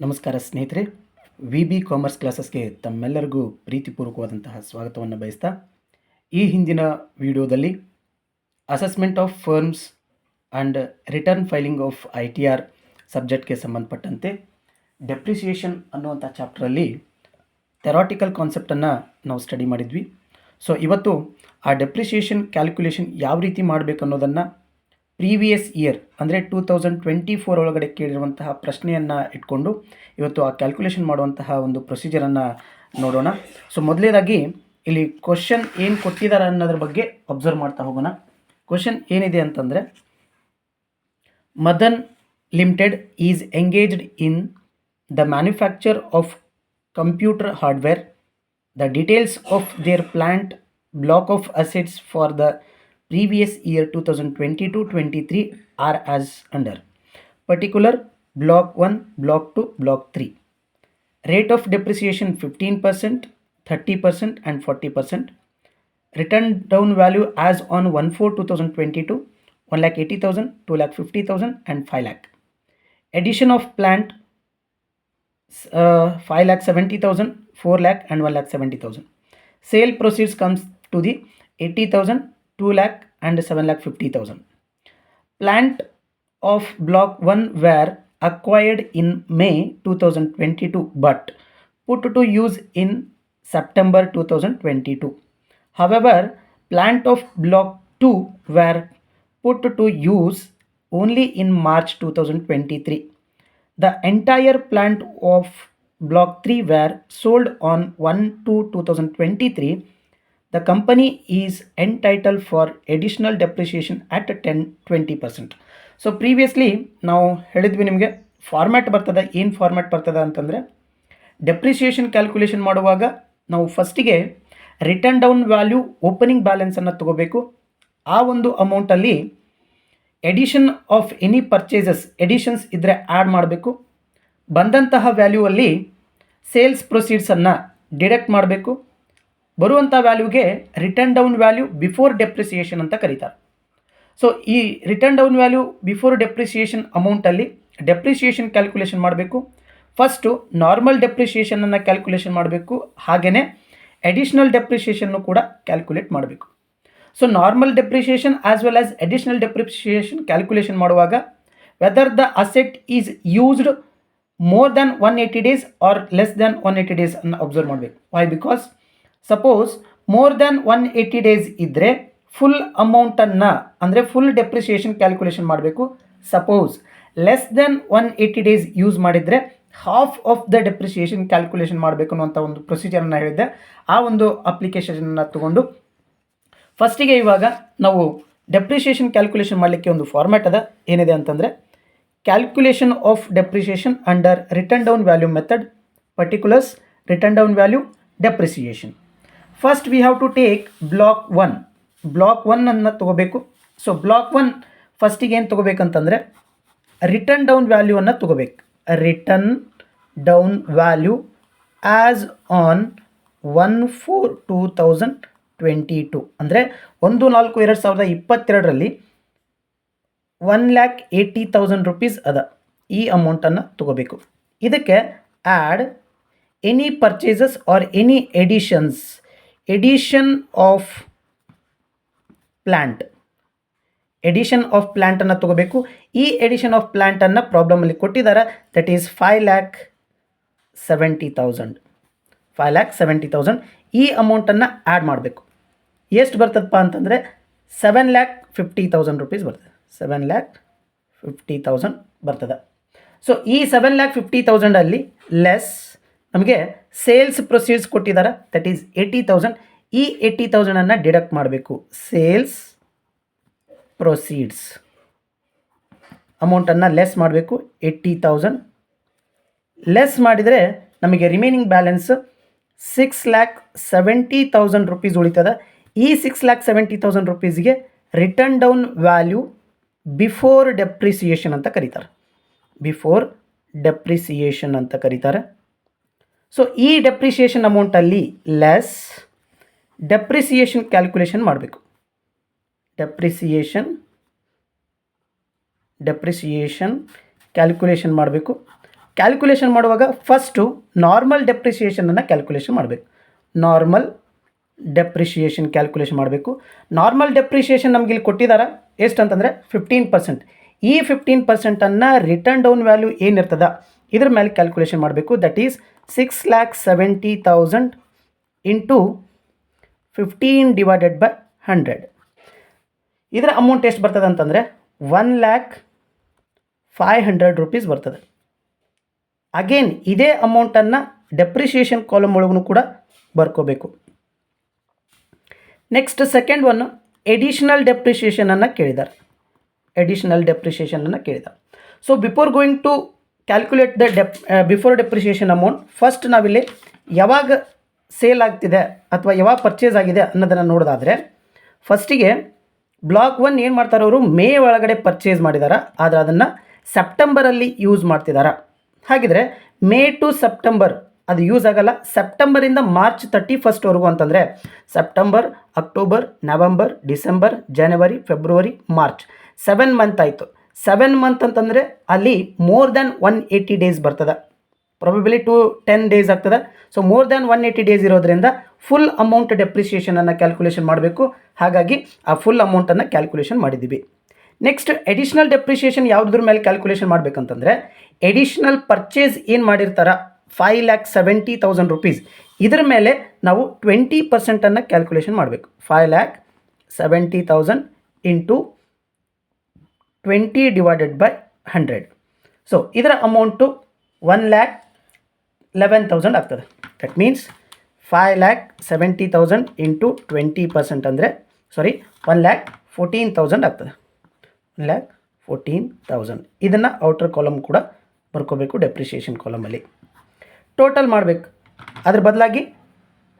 ನಮಸ್ಕಾರ ಸ್ನೇಹಿತರೆ, V commerce ಕ್ಲಾಸಸ್ಗೆ ತಮ್ಮೆಲ್ಲರಿಗೂ ಪ್ರೀತಿಪೂರ್ವಕವಾದಂತಹ ಸ್ವಾಗತವನ್ನು ಬಯಸ್ತಾ ಈ ಹಿಂದಿನ ವಿಡಿಯೋದಲ್ಲಿ assessment of firms and return filing of ITR ಸಬ್ಜೆಕ್ಟ್ಗೆ ಸಂಬಂಧಪಟ್ಟಂತೆ ಡೆಪ್ರಿಸಿಯೇಷನ್ ಅನ್ನುವಂಥ ಚಾಪ್ಟ್ರಲ್ಲಿ ಥೆರಾಟಿಕಲ್ ಕಾನ್ಸೆಪ್ಟನ್ನು ನಾವು ಸ್ಟಡಿ ಮಾಡಿದ್ವಿ. ಸೊ ಇವತ್ತು ಆ ಡೆಪ್ರಿಸಿಯೇಷನ್ ಕ್ಯಾಲ್ಕುಲೇಷನ್ ಯಾವ ರೀತಿ ಮಾಡಬೇಕು ಅನ್ನೋದನ್ನು ಪ್ರೀವಿಯಸ್ ಇಯರ್ ಅಂದರೆ 2024 ಒಳಗಡೆ ಕೇಳಿರುವಂತಹ ಪ್ರಶ್ನೆಯನ್ನು ಇಟ್ಕೊಂಡು ಇವತ್ತು ಆ ಕ್ಯಾಲ್ಕುಲೇಷನ್ ಮಾಡುವಂತಹ ಒಂದು ಪ್ರೊಸೀಜರನ್ನು ನೋಡೋಣ. ಸೊ ಮೊದಲನೇದಾಗಿ ಇಲ್ಲಿ ಕ್ವಶನ್ ಏನು ಕೊಟ್ಟಿದ್ದಾರೆ ಅನ್ನೋದ್ರ ಬಗ್ಗೆ ಅಬ್ಸರ್ವ್ ಮಾಡ್ತಾ ಹೋಗೋಣ. ಕ್ವಶನ್ ಏನಿದೆ ಅಂತಂದರೆ, Madan limited is engaged in the manufacture of computer hardware. The details of their plant block of assets for the previous year 2022-23 are as under. Particular block 1, block 2, block 3. Rate of depreciation 15%, 30% and 40%. Written down value as on 1/4/2022 1,80,000, 2,50,000 and 5 lakh. Addition of plant 5,70,000, 4 lakh and 1,70,000. Sale proceeds comes to the 80,000, 2 lakh and 7,50,000. Plant of block 1 were acquired in May 2022 but put to use in September 2022. However, plant of block 2 were put to use only in March 2023. The entire plant of block 3 were sold on 1/2/2023. The company is entitled for additional depreciation at 10-20%. So previously ನಾವು ಹೇಳಿದ್ವಿ ನಿಮಗೆ format ಬರ್ತದೆ. ಏನು format ಬರ್ತದೆ ಅಂತಂದರೆ, depreciation calculation ಮಾಡುವಾಗ ನಾವು ಫಸ್ಟಿಗೆ ರಿಟರ್ನ್ ಡೌನ್ ವ್ಯಾಲ್ಯೂ ಓಪನಿಂಗ್ ಬ್ಯಾಲೆನ್ಸನ್ನು ತಗೋಬೇಕು. ಆ ಒಂದು ಅಮೌಂಟಲ್ಲಿ addition of any purchases additions ಇದ್ದರೆ ಆ್ಯಡ್ ಮಾಡಬೇಕು. ಬಂದಂತಹ ವ್ಯಾಲ್ಯೂ ಅಲ್ಲಿ ಸೇಲ್ಸ್ ಪ್ರೊಸೀಡ್ಸನ್ನು ಡಿಡಕ್ಟ್ ಮಾಡಬೇಕು. ಬರುವಂಥ ವ್ಯಾಲ್ಯೂಗೆ written down value before depreciation ಅಂತ ಕರೀತಾರೆ. ಸೊ ಈ written down value before depreciation ಅಮೌಂಟಲ್ಲಿ ಡೆಪ್ರಿಸಿಯೇಷನ್ ಕ್ಯಾಲ್ಕುಲೇಷನ್ ಮಾಡಬೇಕು. ಫಸ್ಟು ನಾರ್ಮಲ್ ಡೆಪ್ರಿಸಿಯೇಷನನ್ನು ಕ್ಯಾಲ್ಕುಲೇಷನ್ ಮಾಡಬೇಕು, ಹಾಗೆಯೇ ಅಡಿಷ್ನಲ್ ಡೆಪ್ರಿಸಿಯೇಷನ್ನು ಕೂಡ ಕ್ಯಾಲ್ಕುಲೇಟ್ ಮಾಡಬೇಕು. So normal depreciation as well as additional depreciation calculation ಮಾಡುವಾಗ whether the asset is used more than 180 days or less than 180 days ಅನ್ನು ಅಬ್ಸರ್ವ್ ಮಾಡಬೇಕು. Why? Because suppose more than 180 days ಇದ್ದರೆ full ಅಮೌಂಟನ್ನು ಅಂದರೆ full depreciation calculation ಮಾಡಬೇಕು. Suppose less than 180 days use ಮಾಡಿದರೆ half of the depreciation calculation ಮಾಡಬೇಕು ಅನ್ನುವಂಥ ಒಂದು ಪ್ರೊಸೀಜರನ್ನು ಹೇಳಿದ್ದೆ. ಆ ಒಂದು ಅಪ್ಲಿಕೇಶನನ್ನು ತಗೊಂಡು ಫಸ್ಟಿಗೆ ಇವಾಗ ನಾವು ಡೆಪ್ರಿಸಿಯೇಷನ್ ಕ್ಯಾಲ್ಕುಲೇಷನ್ ಮಾಡಲಿಕ್ಕೆ ಒಂದು ಫಾರ್ಮ್ಯಾಟ್ ಅದ. ಏನಿದೆ ಅಂತಂದರೆ, calculation of depreciation under return down value method, particulars, return down value, depreciation. First we have to take block 1. Block 1 ಅನ್ನು ತೊಗೋಬೇಕು. ಸೊ ಬ್ಲಾಕ್ 1 ಫಸ್ಟಿಗೆ ಏನು ತೊಗೋಬೇಕಂತಂದರೆ ರಿಟರ್ನ್ ಡೌನ್ ವ್ಯಾಲ್ಯೂವನ್ನು ತೊಗೋಬೇಕು. Return down value as on 1/4/2022 ಅಂದರೆ 1/4/2022ರಲ್ಲಿ 1,80,000 rupees ಅದ. ಈ ಅಮೌಂಟನ್ನು ತೊಗೋಬೇಕು. ಇದಕ್ಕೆ add any purchases or any additions, addition of plant, addition of ಪ್ಲ್ಯಾಂಟನ್ನು ತೊಗೋಬೇಕು. ಈ ಎಡಿಷನ್ ಆಫ್ ಪ್ಲ್ಯಾಂಟನ್ನು ಪ್ರಾಬ್ಲಮಲ್ಲಿ ಕೊಟ್ಟಿದ್ದಾರೆ. That is 5,70,000. 5,70,000 ಈ ಅಮೌಂಟನ್ನು ಆ್ಯಡ್ ಮಾಡಬೇಕು. ಎಷ್ಟು ಬರ್ತದಪ್ಪ ಅಂತಂದರೆ 7,50,000 rupees ಬರ್ತದೆ. 7,50,000 ಬರ್ತದೆ. ಸೊ ಈ 7,50,000 ಅಲ್ಲಿ ಲೆಸ್ ನಮಗೆ ಸೇಲ್ಸ್ ಪ್ರೊಸೀಡ್ಸ್ ಕೊಟ್ಟಿದ್ದಾರೆ. That is 80,000. ಈ 80,000ಅನ್ನು ಡಿಡಕ್ಟ್ ಮಾಡಬೇಕು. ಸೇಲ್ಸ್ ಪ್ರೊಸೀಡ್ಸ್ ಅಮೌಂಟನ್ನು ಲೆಸ್ ಮಾಡಬೇಕು. 80,000 ಲೆಸ್ ಮಾಡಿದರೆ ನಮಗೆ ರಿಮೈನಿಂಗ್ ಬ್ಯಾಲೆನ್ಸ್ 6,70,000 rupees ಉಳಿತದೆ. ಈ 6,70,000 rupeesಗೆ written down value before depreciation ಅಂತ ಕರೀತಾರೆ. ಬಿಫೋರ್ ಡೆಪ್ರಿಸಿಯೇಷನ್ ಅಂತ ಕರೀತಾರೆ. ಸೊ ಈ ಡೆಪ್ರಿಸಿಯೇಷನ್ ಅಮೌಂಟಲ್ಲಿ ಲೆಸ್ ಡೆಪ್ರಿಸಿಯೇಷನ್ ಕ್ಯಾಲ್ಕುಲೇಷನ್ ಮಾಡಬೇಕು. ಡೆಪ್ರಿಸಿಯೇಷನ್ ಕ್ಯಾಲ್ಕುಲೇಷನ್ ಮಾಡಬೇಕು. ಕ್ಯಾಲ್ಕುಲೇಷನ್ ಮಾಡುವಾಗ ಫಸ್ಟು ನಾರ್ಮಲ್ ಡೆಪ್ರಿಸಿಯೇಷನನ್ನು ಕ್ಯಾಲ್ಕುಲೇಷನ್ ಮಾಡಬೇಕು. ನಾರ್ಮಲ್ ಡೆಪ್ರಿಷಿಯೇಷನ್ ಕ್ಯಾಲ್ಕುಲೇಷನ್ ಮಾಡಬೇಕು. ನಾರ್ಮಲ್ ಡೆಪ್ರಿಷಿಯೇಷನ್ ನಮ್ಗೆ ಇಲ್ಲಿ ಕೊಟ್ಟಿದ್ದಾರೆ ಎಷ್ಟು ಅಂತಂದರೆ 15%. ಈ 15%ಅನ್ನು ರಿಟರ್ನ್ ಡೌನ್ ವ್ಯಾಲ್ಯೂ ಏನಿರ್ತದ ಇದ್ರ ಮೇಲೆ ಕ್ಯಾಲ್ಕುಲೇಷನ್ ಮಾಡಬೇಕು. That is 6,70,000 into 15 divided by 100. ಇದರ ಅಮೌಂಟ್ ಎಷ್ಟು ಬರ್ತದೆ ಅಂತಂದರೆ 1,05,00,000 ರೂಪೀಸ್ ಬರ್ತದೆ. ಅಗೇನ್ ಇದೇ ಅಮೌಂಟನ್ನು ಡೆಪ್ರಿಷಿಯೇಷನ್ ಕಾಲಮ್ ಒಳಗೂ ಕೂಡ ಬರ್ಕೋಬೇಕು. ನೆಕ್ಸ್ಟ್ ಸೆಕೆಂಡ್ ಒನ್ ಎಡಿಷನಲ್ ಡೆಪ್ರಿಷಿಯೇಷನನ್ನು ಕೇಳಿದ್ದಾರೆ. ಎಡಿಷನಲ್ ಡೆಪ್ರಿಷಿಯೇಷನನ್ನು ಕೇಳಿದ್ದಾರೆ. So before going to calculate the before depreciation amount, first ನಾವಿಲ್ಲಿ ಯಾವಾಗ ಸೇಲ್ ಆಗ್ತಿದೆ ಅಥವಾ ಯಾವಾಗ ಪರ್ಚೇಸ್ ಆಗಿದೆ ಅನ್ನೋದನ್ನು ನೋಡೋದಾದರೆ, ಫಸ್ಟಿಗೆ ಬ್ಲಾಕ್ 1 ಏನು ಮಾಡ್ತಾರೆ, ಅವರು ಮೇ ಒಳಗಡೆ ಪರ್ಚೇಸ್ ಮಾಡಿದ್ದಾರೆ, ಆದರೆ ಅದನ್ನು ಸೆಪ್ಟೆಂಬರಲ್ಲಿ ಯೂಸ್ ಮಾಡ್ತಿದ್ದಾರೆ. ಹಾಗಿದ್ರೆ ಮೇ ಟು ಸೆಪ್ಟೆಂಬರ್ ಅದು ಯೂಸ್ ಆಗಲ್ಲ. ಸೆಪ್ಟೆಂಬರಿಂದ ಮಾರ್ಚ್ 31 ಅಂತಂದರೆ ಸೆಪ್ಟೆಂಬರ್, ಅಕ್ಟೋಬರ್, ನವೆಂಬರ್, ಡಿಸೆಂಬರ್, ಜನವರಿ, ಫೆಬ್ರವರಿ, ಮಾರ್ಚ್ 7 ಮಂತ್ ಆಯಿತು. 7 ಮಂತ್ ಅಂತಂದರೆ ಅಲ್ಲಿ ಮೋರ್ ದ್ಯಾನ್ 180 ಡೇಸ್ ಬರ್ತದೆ, ಪ್ರಾಬಬಿಲಿ 10 ಡೇಸ್ ಆಗ್ತದೆ. ಸೊ ಮೋರ್ ದ್ಯಾನ್ 180 ಡೇಸ್ ಇರೋದ್ರಿಂದ ಫುಲ್ ಅಮೌಂಟ್ ಡೆಪ್ರಿಸಿಯೇಷನನ್ನು ಕ್ಯಾಲ್ಕುಲೇಷನ್ ಮಾಡಬೇಕು. ಹಾಗಾಗಿ ಆ ಫುಲ್ ಅಮೌಂಟನ್ನು ಕ್ಯಾಲ್ಕುಲೇಷನ್ ಮಾಡಿದ್ದೀವಿ. ನೆಕ್ಸ್ಟ್ ಎಡಿಷನಲ್ ಡೆಪ್ರಿಸಿಯೇಷನ್ ಯಾವುದ್ರ ಮೇಲೆ ಕ್ಯಾಲ್ಕುಲೇಷನ್ ಮಾಡಬೇಕಂತಂದರೆ, ಎಡಿಷನಲ್ ಪರ್ಚೇಸ್ ಏನು ಮಾಡಿರ್ತಾರ 5,70,000 ರೂಪೀಸ್, ಇದರ ಮೇಲೆ ನಾವು 20%ಅನ್ನು ಕ್ಯಾಲ್ಕುಲೇಷನ್ ಮಾಡಬೇಕು. 5,70,000 ಇಂಟು 20 ಡಿವೈಡೆಡ್ ಬೈ 100. ಸೊ ಇದರ ಅಮೌಂಟು 1,11,000 ಆಗ್ತದೆ. ದಟ್ ಮೀನ್ಸ್ 5,70,000 ಇಂಟು 20% ಅಂದರೆ 1,14,000 ಆಗ್ತದೆ. 1,14,000 ಇದನ್ನು ಔಟರ್ ಕಾಲಮ್ ಕೂಡ ಬರ್ಕೋಬೇಕು ಡೆಪ್ರಿಷಿಯೇಷನ್ ಕಾಲಮಲ್ಲಿ. ಟೋಟಲ್ ಮಾಡಬೇಕು. ಅದ್ರ ಬದಲಾಗಿ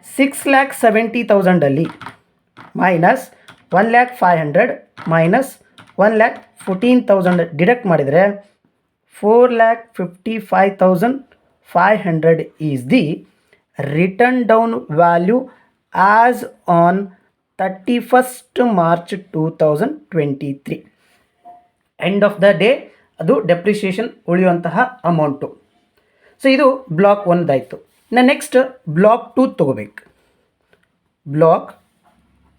6,70,000 ಮೈನಸ್ 1,05,000 ಮೈನಸ್ 1,14,000 ಡಿಡಕ್ಟ್ ಮಾಡಿದರೆ 4,55,500 is the return down value as on 31st March 2023. End of the day ಅದು ಡೆಪ್ರಿಷಿಯೇಷನ್ ಉಳಿಯುವಂತಹ ಅಮೌಂಟು. ಸೊ ಇದು ಬ್ಲಾಕ್ 1 ಆಯಿತು. ನೆಕ್ಸ್ಟ್ ಬ್ಲಾಕ್ 2 ತೊಗೋಬೇಕು. ಬ್ಲಾಕ್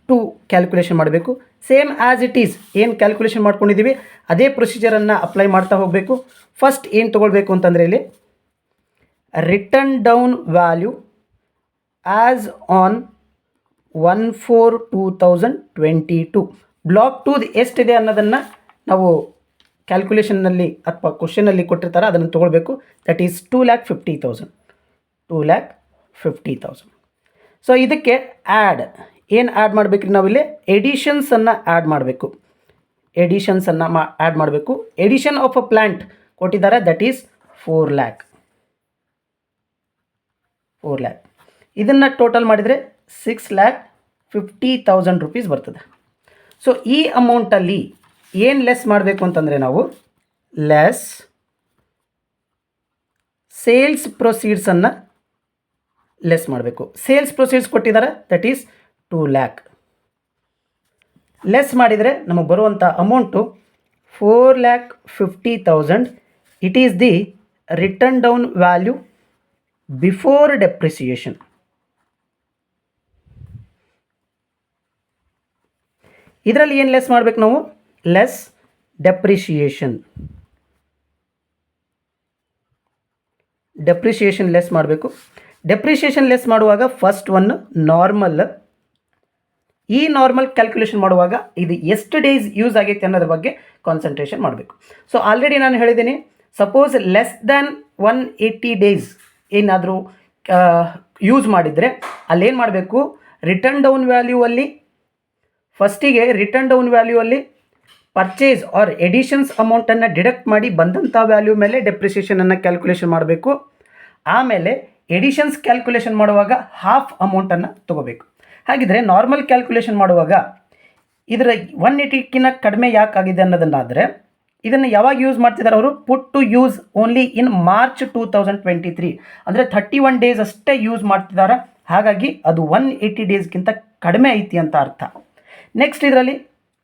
2 ಕ್ಯಾಲ್ಕುಲೇಷನ್ ಮಾಡಬೇಕು. ಸೇಮ್ ಆ್ಯಸ್ ಇಟ್ ಈಸ್ ಏನು ಕ್ಯಾಲ್ಕುಲೇಷನ್ ಮಾಡ್ಕೊಂಡಿದ್ದೀವಿ ಅದೇ ಪ್ರೊಸೀಜರನ್ನು ಅಪ್ಲೈ ಮಾಡ್ತಾ ಹೋಗಬೇಕು. ಫಸ್ಟ್ ಏನು ತೊಗೊಳ್ಬೇಕು ಅಂತಂದರೆ ಇಲ್ಲಿ return down value as on 1/4/2022. ಬ್ಲಾಕ್ 2 ಎಷ್ಟಿದೆ ಅನ್ನೋದನ್ನು ನಾವು ಕ್ಯಾಲ್ಕುಲೇಷನ್ನಲ್ಲಿ ಅಥವಾ ಕ್ವಶನಲ್ಲಿ ಕೊಟ್ಟಿರ್ತಾರೆ, ಅದನ್ನು ತೊಗೊಳ್ಬೇಕು. That is 2,50,000. 2,50,000. ಸೊ ಇದಕ್ಕೆ ಏನು ಆ್ಯಡ್ ಮಾಡಬೇಕ್ರಿ, ನಾವಿಲ್ಲಿ ಎಡಿಷನ್ಸನ್ನು ಆ್ಯಡ್ ಮಾಡಬೇಕು. ಎಡಿಷನ್ಸನ್ನು ಆ್ಯಡ್ ಮಾಡಬೇಕು. ಎಡಿಷನ್ ಆಫ್ ಅ ಪ್ಲ್ಯಾಂಟ್ ಕೊಟ್ಟಿದ್ದಾರೆ, ದಟ್ ಈಸ್ 4 lakh. ಇದನ್ನು ಟೋಟಲ್ ಮಾಡಿದರೆ 6,50,000 ರೂಪೀಸ್ ಬರ್ತದೆ. ಸೊ ಈ ಅಮೌಂಟಲ್ಲಿ ಏನು ಲೆಸ್ ಮಾಡಬೇಕು ಅಂತಂದರೆ ನಾವು ಲೆಸ್ ಸೇಲ್ಸ್ ಪ್ರೊಸೀಡ್ಸನ್ನು ಲೆಸ್ ಮಾಡಬೇಕು. ಸೇಲ್ಸ್ ಪ್ರೊಸೀಡ್ಸ್ ಕೊಟ್ಟಿದ್ದಾರೆ, ದಟ್ ಈಸ್ 2 lakh. ಲೆಸ್ ಮಾಡಿದರೆ ನಮಗೆ ಬರುವಂಥ amount 4,50,000. It is the return down value before depreciation. ಇದರಲ್ಲಿ ಏನು ಲೆಸ್ ಮಾಡಬೇಕು ನಾವು, ಲೆಸ್ ಡೆಪ್ರಿಷಿಯೇಷನ್. ಡೆಪ್ರಿಷಿಯೇಷನ್ ಲೆಸ್ ಮಾಡಬೇಕು. ಡೆಪ್ರಿಷಿಯೇಷನ್ ಲೆಸ್ ಮಾಡುವಾಗ ಫಸ್ಟ್ ಒನ್ ನಾರ್ಮಲ್. ಈ ನಾರ್ಮಲ್ ಕ್ಯಾಲ್ಕುಲೇಷನ್ ಮಾಡುವಾಗ ಇದು ಎಷ್ಟು ಡೇಸ್ ಯೂಸ್ ಆಗೈತೆ ಅನ್ನೋದ್ರ ಬಗ್ಗೆ ಕಾನ್ಸಂಟ್ರೇಷನ್ ಮಾಡಬೇಕು. ಸೊ ಆಲ್ರೆಡಿ ನಾನು ಹೇಳಿದ್ದೀನಿ, ಸಪೋಸ್ ಲೆಸ್ ದ್ಯಾನ್ 180 ಡೇಸ್ ಏನಾದರೂ ಯೂಸ್ ಮಾಡಿದರೆ ಅಲ್ಲೇನು ಮಾಡಬೇಕು, ರಿಟರ್ನ್ ಡೌನ್ ವ್ಯಾಲ್ಯೂ ಅಲ್ಲಿ ಫಸ್ಟಿಗೆ ರಿಟರ್ನ್ ಡೌನ್ ವ್ಯಾಲ್ಯೂ ಅಲ್ಲಿ ಪರ್ಚೇಸ್ ಆರ್ ಎಡಿಷನ್ಸ್ ಅಮೌಂಟನ್ನು ಡಿಡಕ್ಟ್ ಮಾಡಿ ಬಂದಂಥ ವ್ಯಾಲ್ಯೂ ಮೇಲೆ ಡೆಪ್ರಿಸಿಯೇಷನನ್ನು ಕ್ಯಾಲ್ಕುಲೇಷನ್ ಮಾಡಬೇಕು. ಆಮೇಲೆ ಎಡಿಷನ್ಸ್ ಕ್ಯಾಲ್ಕುಲೇಷನ್ ಮಾಡುವಾಗ ಹಾಫ್ ಅಮೌಂಟನ್ನು ತೊಗೋಬೇಕು. ಹಾಗಿದ್ರೆ ನಾರ್ಮಲ್ ಕ್ಯಾಲ್ಕುಲೇಷನ್ ಮಾಡುವಾಗ ಇದರ 180ಕ್ಕಿಂತ ಕಡಿಮೆ ಯಾಕಾಗಿದೆ ಅನ್ನೋದನ್ನಾದರೆ ಇದನ್ನು ಯಾವಾಗ ಯೂಸ್ ಮಾಡ್ತಿದ್ದಾರೆ ಅವರು, put to use only in March 2023, ಅಂದರೆ 31 ಡೇಸ್ ಅಷ್ಟೇ ಯೂಸ್ ಮಾಡ್ತಿದ್ದಾರೆ. ಹಾಗಾಗಿ ಅದು 180 ಡೇಸ್ಗಿಂತ ಕಡಿಮೆ ಐತಿ ಅಂತ ಅರ್ಥ. ನೆಕ್ಸ್ಟ್ ಇದರಲ್ಲಿ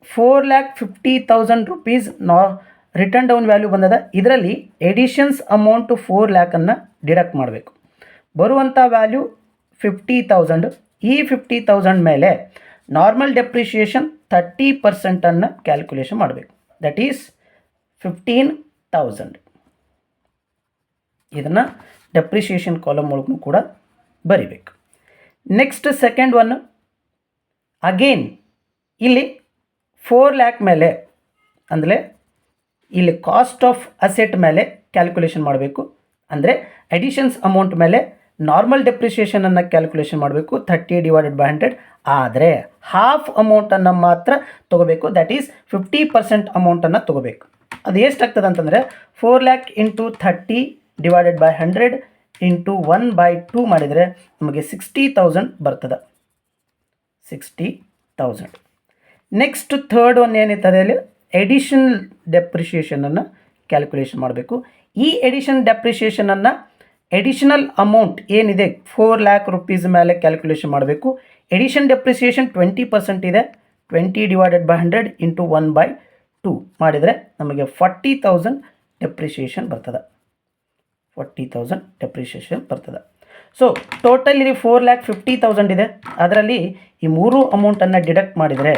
4,50,000 ರೂಪೀಸ್ ರಿಟರ್ನ್ ಡೌನ್ ವ್ಯಾಲ್ಯೂ ಬಂದದ. ಇದರಲ್ಲಿ ಎಡಿಷನ್ಸ್ ಅಮೌಂಟು 4 ಲ್ಯಾಕನ್ನು ಡಿಡಕ್ಟ್ ಮಾಡಬೇಕು. ಬರುವಂಥ ವ್ಯಾಲ್ಯೂ 50,000. ಈ 50,000 ಮೇಲೆ ನಾರ್ಮಲ್ ಡೆಪ್ರಿಷಿಯೇಷನ್ 30% ಕ್ಯಾಲ್ಕುಲೇಷನ್ ಮಾಡಬೇಕು. That is 15,000. ಇದನ್ನು ಡೆಪ್ರಿಷಿಯೇಷನ್ ಕಾಲಮ್ ಒಳಗೂ ಕೂಡ ಬರಿಬೇಕು. ನೆಕ್ಸ್ಟ್ ಸೆಕೆಂಡ್ ಒನ್, ಅಗೇನ್ ಇಲ್ಲಿ 4 ಲ್ಯಾಕ್ ಮೇಲೆ ಅಂದರೆ ಇಲ್ಲಿ ಕಾಸ್ಟ್ ಆಫ್ ಅಸೆಟ್ ಮೇಲೆ ಕ್ಯಾಲ್ಕುಲೇಷನ್ ಮಾಡಬೇಕು. ಅಂದರೆ ಅಡಿಷನ್ಸ್ ಅಮೌಂಟ್ ಮೇಲೆ ನಾರ್ಮಲ್ ಡೆಪ್ರಿಷಿಯೇಷನನ್ನು ಕ್ಯಾಲ್ಕುಲೇಷನ್ ಮಾಡಬೇಕು 30/100. ಆದರೆ ಹಾಫ್ ಅಮೌಂಟನ್ನು ಮಾತ್ರ ತೊಗೋಬೇಕು. ದ್ಯಾಟ್ ಈಸ್ 50% ಅಮೌಂಟನ್ನು ತೊಗೋಬೇಕು. ಅದು ಎಷ್ಟಾಗ್ತದೆ ಅಂತಂದರೆ 4 ಲ್ಯಾಕ್ ಇಂಟು 30/100 ಇಂಟು 1/2 ಮಾಡಿದರೆ ನಮಗೆ 60,000 ಬರ್ತದೆ. 60,000. ನೆಕ್ಸ್ಟ್ ಥರ್ಡ್ ಒನ್ ಏನಿರ್ತದೆ ಅಲ್ಲಿ ಎಡಿಷನಲ್ ಡೆಪ್ರಿಷಿಯೇಷನನ್ನು ಕ್ಯಾಲ್ಕುಲೇಷನ್ ಮಾಡಬೇಕು. ಈ ಎಡಿಷನ್ ಡೆಪ್ರಿಷಿಯೇಷನನ್ನು ಎಡಿಷನಲ್ ಅಮೌಂಟ್ ಏನಿದೆ 4 ಲ್ಯಾಕ್ ರುಪೀಸ್ ಮೇಲೆ ಕ್ಯಾಲ್ಕುಲೇಷನ್ ಮಾಡಬೇಕು. ಎಡಿಷನ್ ಡೆಪ್ರಿಸಿಯೇಷನ್ 20% ಇದೆ. 20/100 ಇಂಟು 1/2 ಮಾಡಿದರೆ ನಮಗೆ 40,000 ಡೆಪ್ರಿಸಿಯೇಷನ್ ಬರ್ತದೆ. 40,000 ಡೆಪ್ರಿಸಿಯೇಷನ್ ಬರ್ತದೆ. ಸೊ ಟೋಟಲ್ ಇಲ್ಲಿ 4,50,000 ಇದೆ. ಅದರಲ್ಲಿ ಈ ಮೂರು ಅಮೌಂಟನ್ನು ಡಿಡಕ್ಟ್ ಮಾಡಿದರೆ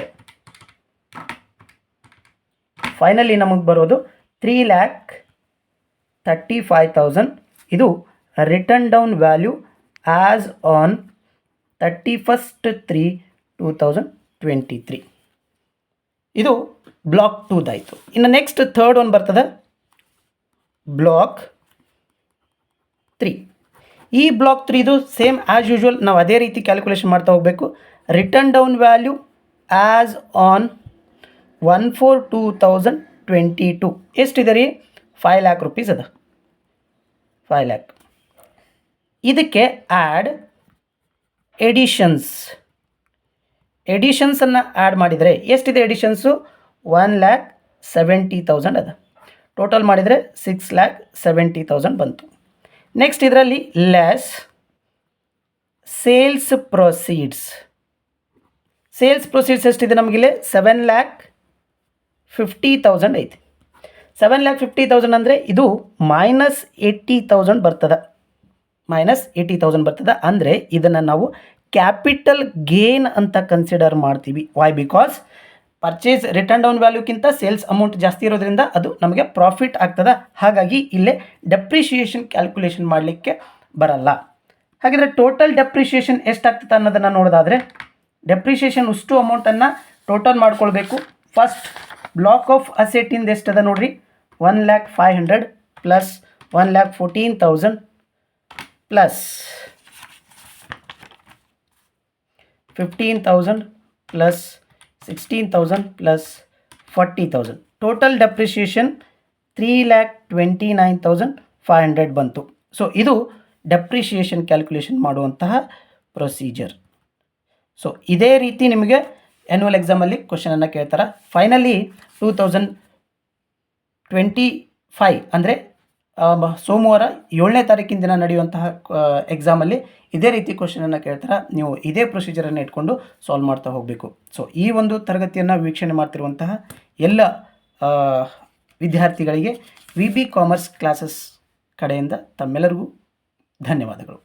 ಫೈನಲಿ ನಮಗೆ ಬರೋದು 3,35,000. ಇದು return down value as on 31/3/2023. ಇದು ಬ್ಲಾಕ್ 2ದಾಯಿತು. ಇನ್ನು ನೆಕ್ಸ್ಟ್ ಥರ್ಡ್ ಒನ್ ಬರ್ತದೆ ಬ್ಲಾಕ್ 3. ಈ ಬ್ಲಾಕ್ 3ಇದು ಸೇಮ್ ಆ್ಯಸ್ ಯೂಶ್ವಲ್ ನಾವು ಅದೇ ರೀತಿ ಕ್ಯಾಲ್ಕುಲೇಷನ್ ಮಾಡ್ತಾ ಹೋಗಬೇಕು. Return down value as on 1/4/2022 ಎಷ್ಟಿದೆ ರೀ? 5 ಲ್ಯಾಕ್ ರುಪೀಸ್ ಅದ. 5 ಲ್ಯಾಕ್. ಇದಕ್ಕೆ ಆ್ಯಡ್ ಎಡಿಷನ್ಸನ್ನು ಆ್ಯಡ್ ಮಾಡಿದರೆ ಎಷ್ಟಿದೆ ಎಡಿಷನ್ಸು? 1,70,000 ಅದ. ಟೋಟಲ್ ಮಾಡಿದರೆ 6,70,000 ಬಂತು. ನೆಕ್ಸ್ಟ್ ಇದರಲ್ಲಿ ಲೆಸ್ ಸೇಲ್ಸ್ ಪ್ರೊಸೀಡ್ಸ್ ಎಷ್ಟಿದೆ ನಮಗಿಲ್ಲಿ? 7,50,000 ಐತಿ. 7,50,000 ಅಂದರೆ ಇದು -80,000 ಬರ್ತದೆ. -80,000 ಬರ್ತದೆ. ಅಂದರೆ ಇದನ್ನು ನಾವು ಕ್ಯಾಪಿಟಲ್ ಗೇನ್ ಅಂತ ಕನ್ಸಿಡರ್ ಮಾಡ್ತೀವಿ. Why? Because purchase written down ವ್ಯಾಲ್ಯೂಕ್ಕಿಂತ ಸೇಲ್ಸ್ ಅಮೌಂಟ್ ಜಾಸ್ತಿ ಇರೋದ್ರಿಂದ ಅದು ನಮಗೆ ಪ್ರಾಫಿಟ್ ಆಗ್ತದೆ. ಹಾಗಾಗಿ ಇಲ್ಲೇ ಡೆಪ್ರಿಷಿಯೇಷನ್ ಕ್ಯಾಲ್ಕುಲೇಷನ್ ಮಾಡಲಿಕ್ಕೆ ಬರಲ್ಲ. ಹಾಗಿದ್ರೆ ಟೋಟಲ್ ಡೆಪ್ರಿಷಿಯೇಷನ್ ಎಷ್ಟಾಗ್ತದೆ ಅನ್ನೋದನ್ನು ನೋಡೋದಾದರೆ ಡೆಪ್ರಿಷಿಯೇಷನ್ ಅಷ್ಟು ಅಮೌಂಟನ್ನು ಟೋಟಲ್ ಮಾಡ್ಕೊಳ್ಬೇಕು. ಫಸ್ಟ್ ಬ್ಲಾಕ್ ಆಫ್ ಅಸೆಟಿಂದ ಎಷ್ಟದ ನೋಡ್ರಿ? 1,05,000 plus 1,14,000 plus 15,000 plus 16,000 plus 40,000. Total depreciation 3,29,500 ಬಂತು. ಸೊ ಇದು ಡೆಪ್ರಿಷಿಯೇಷನ್ ಕ್ಯಾಲ್ಕುಲೇಷನ್ ಮಾಡುವಂತಹ ಪ್ರೊಸೀಜರ್. ಸೊ ಇದೇ ರೀತಿ ನಿಮಗೆ ಆ್ಯನ್ಯುವಲ್ ಎಕ್ಸಾಮಲ್ಲಿ ಕ್ವಶನನ್ನು ಕೇಳ್ತಾರೆ. ಫೈನಲಿ 2025 ಅಂದರೆ ಸೋಮವಾರ 7ನೇ ತಾರೀಕಿನ ದಿನ ನಡೆಯುವಂತಹ ಎಕ್ಸಾಮಲ್ಲಿ ಇದೇ ರೀತಿ ಕ್ವಶನನ್ನು ಕೇಳ್ತಾರೆ. ನೀವು ಇದೇ ಪ್ರೊಸೀಜರನ್ನು ಇಟ್ಕೊಂಡು ಸಾಲ್ವ್ ಮಾಡ್ತಾ ಹೋಗಬೇಕು. ಸೊ ಈ ಒಂದು ತರಗತಿಯನ್ನು ವೀಕ್ಷಣೆ ಮಾಡ್ತಿರುವಂತಹ ಎಲ್ಲ ವಿದ್ಯಾರ್ಥಿಗಳಿಗೆ ವಿ ಬಿ ಕಾಮರ್ಸ್ ಕ್ಲಾಸಸ್ ಕಡೆಯಿಂದ ತಮ್ಮೆಲ್ಲರಿಗೂ ಧನ್ಯವಾದಗಳು.